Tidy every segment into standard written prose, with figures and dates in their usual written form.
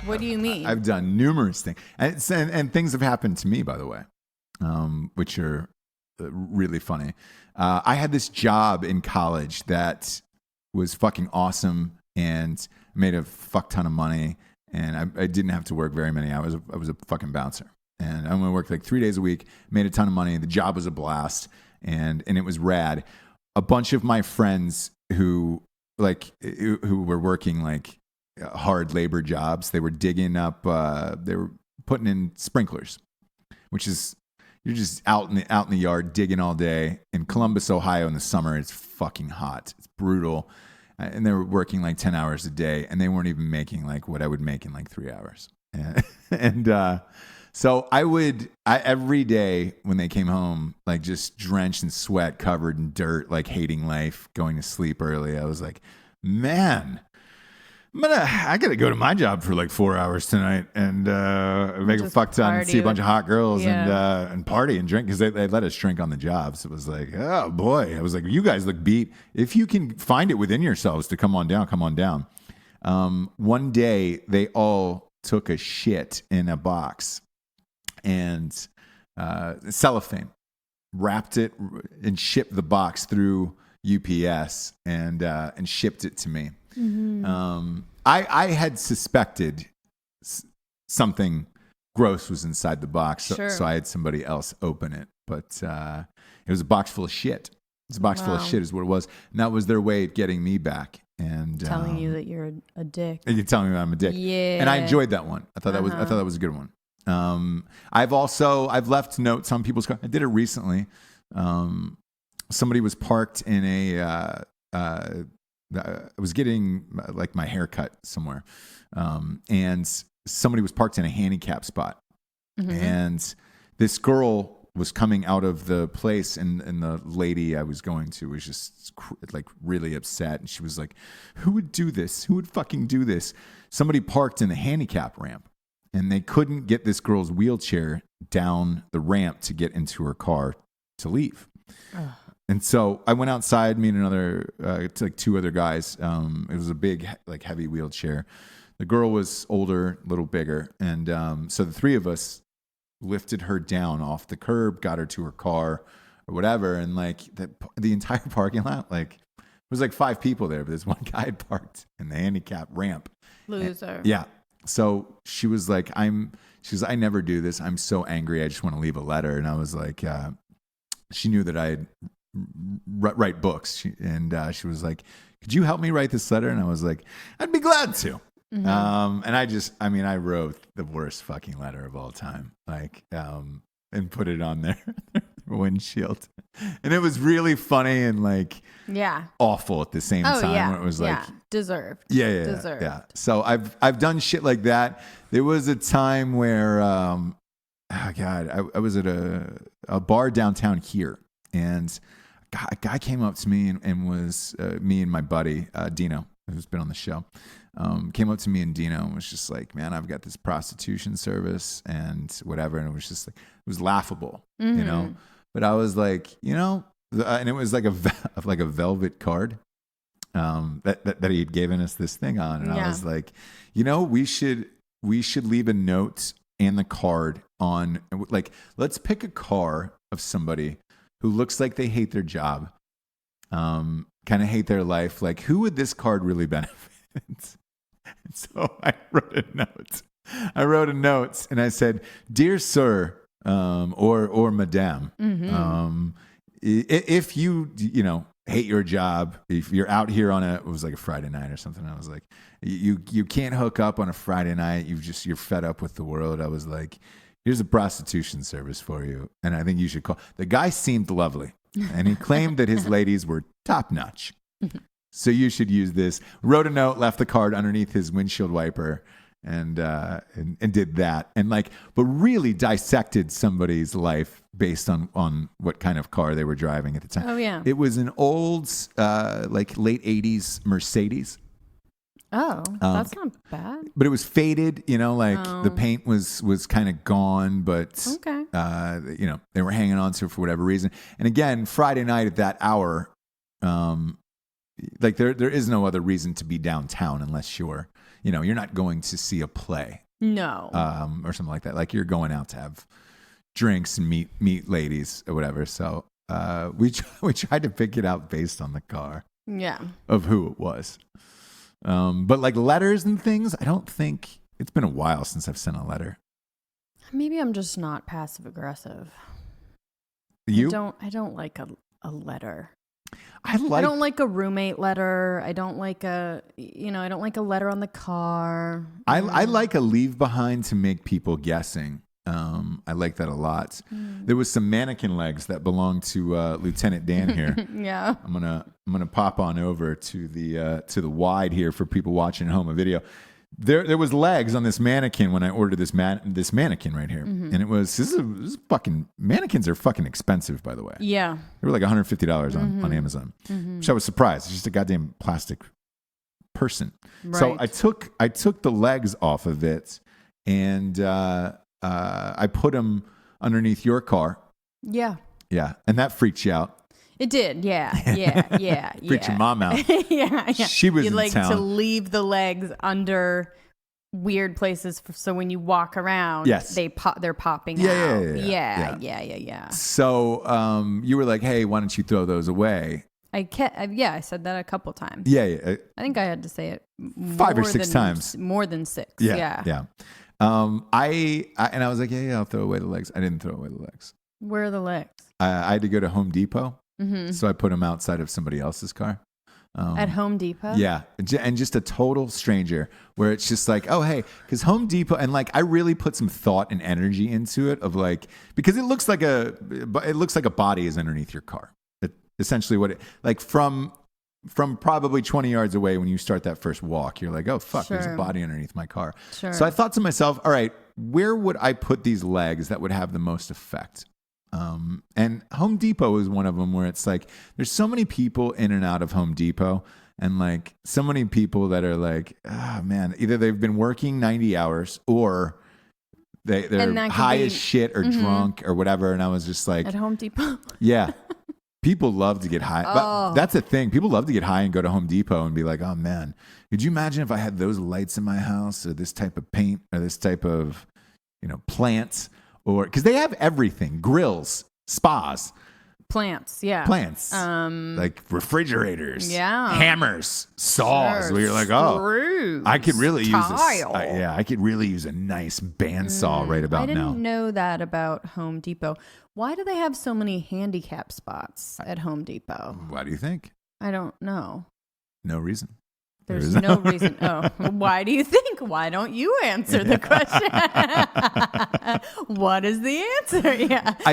What do you mean? I've done numerous things, and things have happened to me, by the way, which are really funny. I had this job in college that was fucking awesome and made a fuck ton of money, and I didn't have to work very many hours. I was a fucking bouncer, and I only worked like 3 days a week, made a ton of money. The job was a blast, and it was rad. A bunch of my friends who were working like hard labor jobs, they were digging up, they were putting in sprinklers, which is, you're just out in the yard digging all day. In Columbus, Ohio, in the summer, it's fucking hot. It's brutal. And they were working like 10 hours a day, and they weren't even making like what I would make in like 3 hours. So I every day when they came home, like just drenched in sweat, covered in dirt, like hating life, going to sleep early, I was like, man, I gotta go to my job for like 4 hours tonight and make a fuck ton, see a bunch of hot girls and party and drink, because they let us drink on the job. So it was like, oh boy, I was like, you guys look beat. If you can find it within yourselves to come on down, come on down. One day they all took a shit in a box and cellophane, wrapped it and shipped the box through UPS and shipped it to me. Mm-hmm. I had suspected something gross was inside the box, so I had somebody else open it. But it was a box full of shit. It's a box full of shit is what it was. And that was their way of getting me back. And telling you that you're a dick. You're telling me I'm a dick. Yeah. And I enjoyed that one. I thought that was a good one. I've left notes on people's cars. I did it recently. Somebody was parked in I was getting like my hair cut somewhere. And somebody was parked in a handicap spot. Mm-hmm. And this girl was coming out of the place, and the lady I was going to was just like really upset. And she was like, who would do this? Who would fucking do this? Somebody parked in the handicap ramp, and they couldn't get this girl's wheelchair down the ramp to get into her car to leave. Ugh. And so I went outside, me and like two other guys. It was a big, like heavy wheelchair. The girl was older, a little bigger. And so the three of us lifted her down off the curb, got her to her car or whatever. And like the entire parking lot, like it was like 5 people there, but this one guy had parked in the handicap ramp. Loser. And, yeah. So she was like, I never do this. I'm so angry. I just want to leave a letter. And I was like, she knew that I write books. And she was like, could you help me write this letter? And I was like, I'd be glad to. Mm-hmm. And I wrote the worst fucking letter of all time, like, and put it on their windshield. And it was really funny and like, awful at the same time. Yeah. Where it was like, deserved. Deserved. Yeah. So I've done shit like that. There was a time where, I was at a bar downtown here, and a guy came up to me and was me and my buddy Dino, who's been on the show. Came up to me and Dino and was just like, man, I've got this prostitution service and whatever. And it was just like, it was laughable, you know? But I was like, you know, and it was like a velvet card that he had given us this thing on. And I was like, you know, we should leave a note and the card on, like, let's pick a car of somebody who looks like they hate their job, kind of hate their life. Like, who would this card really benefit? So I wrote a note and I said, dear sir, or madame, if you hate your job, if you're out here on it was like a Friday night or something. I was like, you can't hook up on a Friday night. You're fed up with the world. I was like, here's a prostitution service for you. And I think you should call. The guy seemed lovely and he claimed that his ladies were top notch. So you should use this. Wrote a note, left the card underneath his windshield wiper, and did that. And but really dissected somebody's life based on what kind of car they were driving at the time. Oh yeah. It was an old late 80s Mercedes. Oh, that's not bad. But it was faded, the paint was kind of gone, but okay. They were hanging on to it for whatever reason. And again, Friday night at that hour, like there is no other reason to be downtown unless you're not going to see a play. No. Or something like that. Like you're going out to have drinks and meet ladies or whatever. So we tried to pick it out based on the car. Yeah. Of who it was. But like letters and things, I don't think it's been a while since I've sent a letter. Maybe I'm just not passive aggressive. You? I don't like a letter. I don't like a roommate letter. I don't like I don't like a letter on the car. I like a leave behind to make people guessing. I like that a lot. There was some mannequin legs that belonged to Lieutenant Dan here. Yeah. I'm gonna pop on over to the wide here for people watching at home a video. There was legs on this mannequin when I ordered this mannequin right here, and this is fucking mannequins are fucking expensive, by the way. Yeah, they were like $150 on Amazon, which I was surprised. It's just a goddamn plastic person. Right. So I took the legs off of it, and I put them underneath your car. Yeah, and that freaked you out. It did, yeah. Freaked your mom out. yeah. She was You'd in like town. to leave the legs under weird places, so when you walk around, yes. they're popping out. Yeah. So you were like, "Hey, why don't you throw those away?" I said that a couple times. Yeah. I think I had to say it 5 or 6 times. More than 6. Yeah. I was like, yeah, I'll throw away the legs. I didn't throw away the legs. Where are the legs? I had to go to Home Depot, mm-hmm. so I put them outside of somebody else's car. At Home Depot? Yeah, and just a total stranger where it's just like, oh, hey, because Home Depot, and like I really put some thought and energy into it of like, because it looks like a body is underneath your car. Essentially what it, like from probably 20 yards away when you start that first walk, you're like, oh, fuck, Sure. there's a body underneath my car. Sure. So I thought to myself, all right, where would I put these legs that would have the most effect? And Home Depot is one of them where it's like, there's so many people in and out of Home Depot, and like so many people that are like, oh man, either they've been working 90 hours or they're high as shit or mm-hmm. drunk or whatever. And I was just like, at Home Depot? yeah. People love to get high. But that's the thing. People love to get high and go to Home Depot and be like, oh man, could you imagine if I had those lights in my house or this type of paint or this type of, plants, or because they have everything, grills, spas, plants, like refrigerators, yeah, hammers, saws, where you're like, screws, I could really use tile. I could really use a nice bandsaw right about now. I didn't know that about Home Depot. Why do they have so many handicap spots at Home Depot? Why do you think? I don't know. No reason. There's no reason. Oh, why do you think? Why don't you answer the question? What is the answer? Yeah. I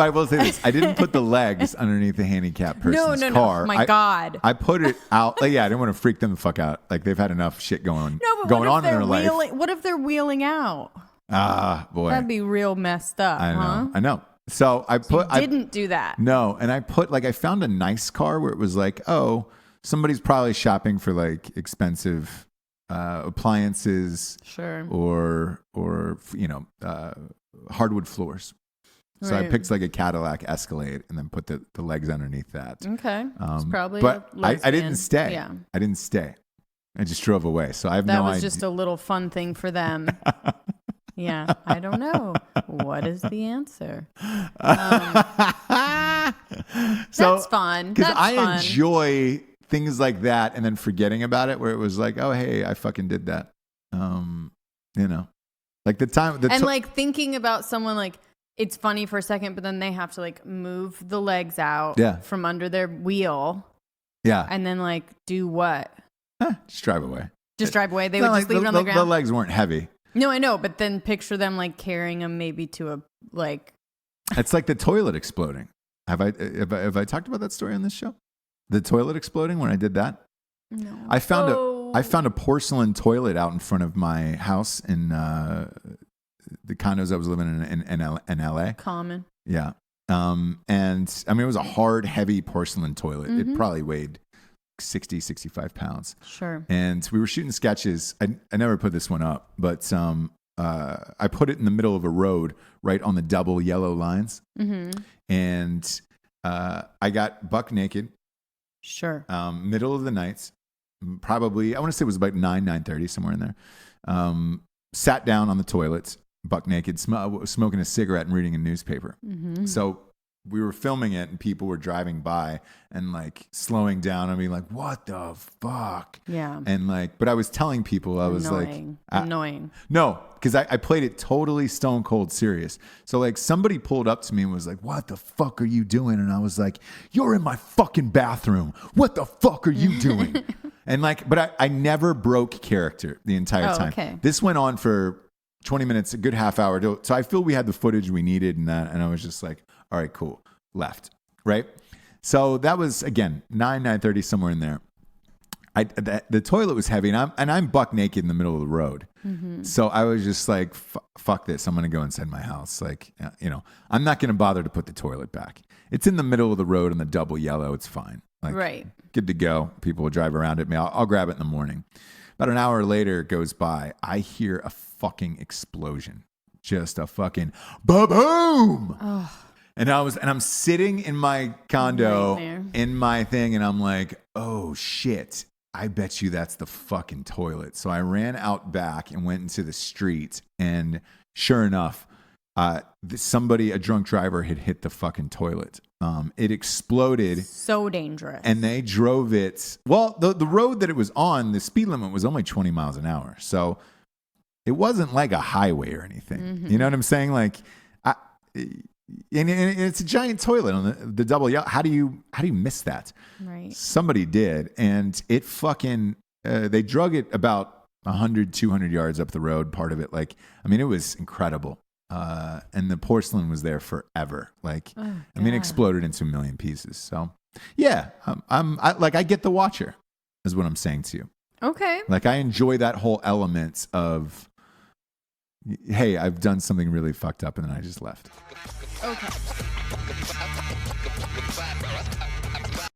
will say this. I didn't put the legs underneath the handicapped person's car. No. My God. I put it out. Like, I didn't want to freak them the fuck out. Like they've had enough shit going on in their life. What if they're wheeling out? Ah, boy. That'd be real messed up. I know. So I didn't do that. No. And I found a nice car where it was like, oh, somebody's probably shopping for like expensive appliances, sure, or hardwood floors. So right. I picked like a Cadillac Escalade and then put the legs underneath that. Okay, it's probably. But I didn't stay. Yeah, I didn't stay. I just drove away. So I have that no idea. That was just a little fun thing for them. Yeah, I don't know. What is the answer? So, that's fun. Because I enjoy things like that and then forgetting about it, where it was like, oh, hey, I fucking did that. Like the time. Like thinking about someone, like it's funny for a second, but then they have to like move the legs out from under their wheel. Yeah. And then like do what? Just drive away. Just drive away. They would just leave it on the ground. The legs weren't heavy. No, I know, but then picture them like carrying them maybe to a like. It's like the toilet exploding. Have I talked about that story on this show? The toilet exploding when I did that. No. I found a porcelain toilet out in front of my house in the condos I was living in LA. Common. Yeah. And I mean, it was a hard, heavy porcelain toilet. Mm-hmm. It probably weighed 60, 65 pounds. Sure. And we were shooting sketches. I never put this one up, but I put it in the middle of a road right on the double yellow lines. Mm-hmm. And I got buck naked. Sure. Middle of the night, probably, I want to say it was about 9:30, somewhere in there. Sat down on the toilet, buck naked, smoking a cigarette and reading a newspaper. Mm-hmm. So we were filming it and people were driving by and like slowing down and being like, what the fuck? Yeah. And like, but I was telling people, I was annoying. No, because I played it totally stone cold serious. So like somebody pulled up to me and was like, what the fuck are you doing? And I was like, you're in my fucking bathroom. What the fuck are you doing? And like, but I never broke character the entire time. Okay. This went on for 20 minutes, a good half hour. So I feel we had the footage we needed and that. And I was just like, all right, cool. Left. Right. So that was, again, 9:30, somewhere in there. The toilet was heavy and I'm buck naked in the middle of the road. Mm-hmm. So I was just like, fuck this. I'm going to go inside my house. Like, I'm not going to bother to put the toilet back. It's in the middle of the road in the double yellow. It's fine. Like, right. Good to go. People will drive around at me. I'll grab it in the morning. About an hour later goes by. I hear a fucking explosion. Just a fucking ba-boom. Oh. And I'm sitting in my condo in my thing and I'm like, oh shit, I bet you that's the fucking toilet. So I ran out back and went into the street and sure enough, a drunk driver had hit the fucking toilet. It exploded. So dangerous. And they drove it. Well, the road that it was on, the speed limit was only 20 miles an hour. So it wasn't like a highway or anything. Mm-hmm. You know what I'm saying? Like, and it's a giant toilet on the double yellow. How do you miss that? Right. Somebody did, and it fucking they drug it about 100, 200 yards up the road. Part of it, like, I mean, it was incredible. And the porcelain was there forever. Like, exploded into a million pieces. So, yeah, I get the watcher, is what I'm saying to you. Okay. Like, I enjoy that whole element of, hey, I've done something really fucked up and then I just left. Okay.